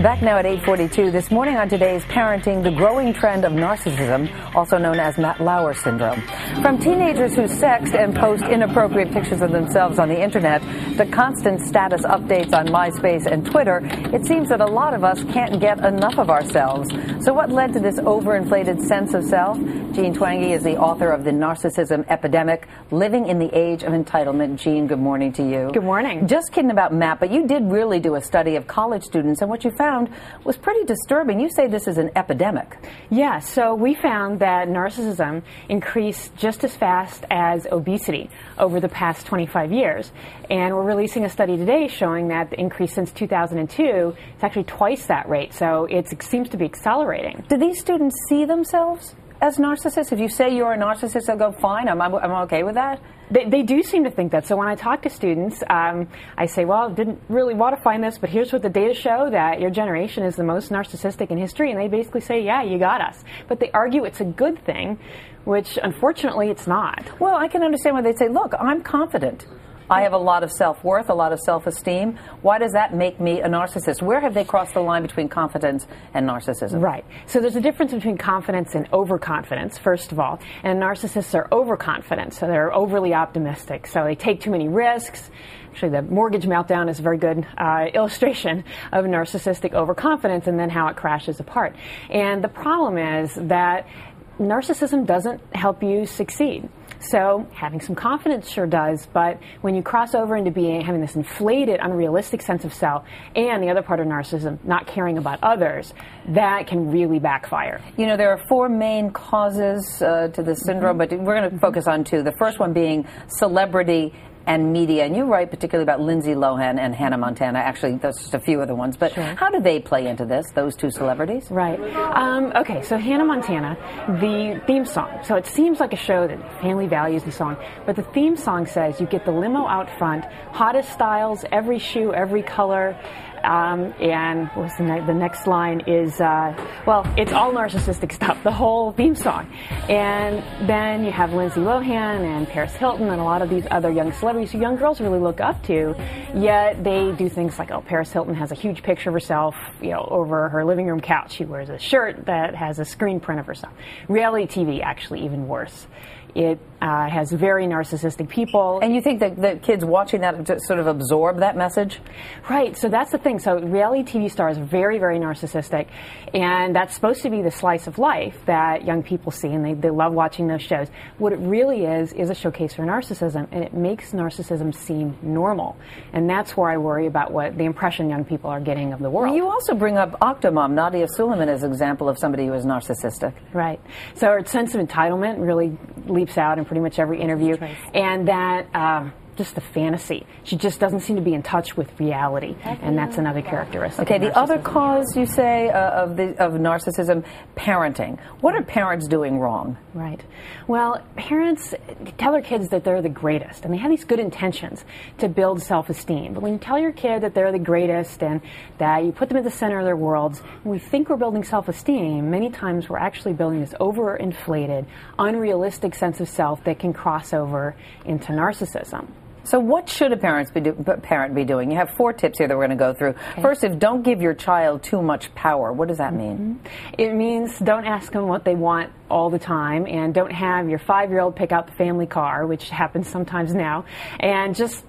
Back now at 8:42 this morning on today's Parenting, the growing trend of narcissism, also known as Matt Lauer syndrome. From teenagers who sext and post inappropriate pictures of themselves on the internet to constant status updates on MySpace and Twitter, it seems that a lot of us can't get enough of ourselves. So what led to this overinflated sense of self? Jean Twenge is the author of The Narcissism Epidemic, Living in the Age of Entitlement. Jean, good morning to you. Good morning. Just kidding about Matt, but you did really do a study of college students, and what you found was pretty disturbing. You say this is an epidemic. Yeah, so we found that narcissism increased just as fast as obesity over the past 25 years. And we're releasing a study today showing that the increase since 2002 is actually twice that rate. So it seems to be accelerating. Do these students see themselves as narcissists? If you say you're a narcissist, they'll go, fine, I'm okay with that? They do seem to think that. So when I talk to students, I say, well, didn't really want to find this, but here's what the data show, that your generation is the most narcissistic in history. And they basically say, yeah, you got us. But they argue it's a good thing, which unfortunately it's not. Well, I can understand why they say, look, I'm confident. I have a lot of self-worth, a lot of self-esteem. Why does that make me a narcissist? Where have they crossed the line between confidence and narcissism? Right. So there's a difference between confidence and overconfidence, first of all. And narcissists are overconfident, so they're overly optimistic. So they take too many risks. Actually, the mortgage meltdown is a very good illustration of narcissistic overconfidence and then how it crashes apart. And the problem is that narcissism doesn't help you succeed. So having some confidence sure does, but when you cross over into having this inflated, unrealistic sense of self, and the other part of narcissism, not caring about others, that can really backfire. You know, there are four main causes to this syndrome, but we're going to focus on two. The first one being celebrity and media, and you write particularly about Lindsay Lohan and Hannah Montana. Actually, that's just a few of the ones, but sure. How do they play into this, those two celebrities? Right. Okay, so Hannah Montana, the theme song. So it seems like a show that family values the song, but the theme song says you get the limo out front, hottest styles, every shoe, every color, and what's the next line is, well, it's all narcissistic stuff, the whole theme song. And then you have Lindsay Lohan and Paris Hilton and a lot of these other young celebrities who young girls really look up to, yet they do things like, oh, Paris Hilton has a huge picture of herself, you know, over her living room couch. She wears a shirt that has a screen print of herself. Reality TV, actually, even worse. It has very narcissistic people. And you think that the kids watching that sort of absorb that message? Right, so that's the thing. So reality TV stars are very, very narcissistic, and that's supposed to be the slice of life that young people see, and they love watching those shows. What it really is a showcase for narcissism, and it makes narcissism seem normal. And that's where I worry about what the impression young people are getting of the world. Well, you also bring up Octomom, Nadia Suleiman, as an example of somebody who is narcissistic. Right. So her sense of entitlement really leaps out in pretty much every interview, and that just the fantasy. She just doesn't seem to be in touch with reality, and that's another characteristic. Okay, the other cause, you say, of narcissism, parenting. What are parents doing wrong? Right. Well, parents tell their kids that they're the greatest, and they have these good intentions to build self-esteem. But when you tell your kid that they're the greatest and that you put them at the center of their worlds, we think we're building self-esteem. Many times we're actually building this overinflated, unrealistic sense of self that can cross over into narcissism. So what should a parent be doing? You have four tips here that we're going to go through. Okay. First, don't give your child too much power. What does that mean? It means don't ask them what they want all the time, and don't have your 5-year-old pick out the family car, which happens sometimes now, and just,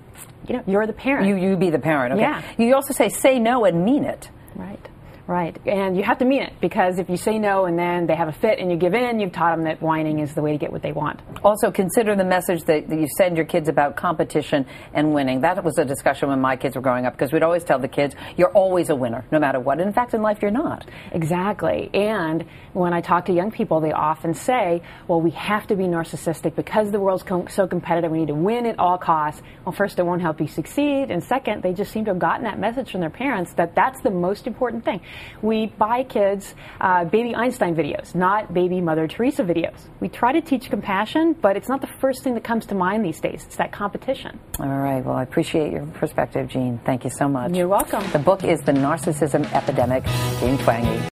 you know, you're the parent. You be the parent, okay. Yeah. You also say no and mean it. Right. Right, and you have to mean it, because if you say no and then they have a fit and you give in, you've taught them that whining is the way to get what they want. Also, consider the message that you send your kids about competition and winning. That was a discussion when my kids were growing up, because we'd always tell the kids, you're always a winner, no matter what. And in fact, in life, you're not. Exactly. And when I talk to young people, they often say, well, we have to be narcissistic because the world's so competitive, we need to win at all costs. Well, first, it won't help you succeed, and second, they just seem to have gotten that message from their parents that that's the most important thing. We buy kids baby Einstein videos, not baby Mother Teresa videos. We try to teach compassion, but it's not the first thing that comes to mind these days. It's that competition. All right. Well, I appreciate your perspective, Jean. Thank you so much. You're welcome. The book is The Narcissism Epidemic. Jean Twenge.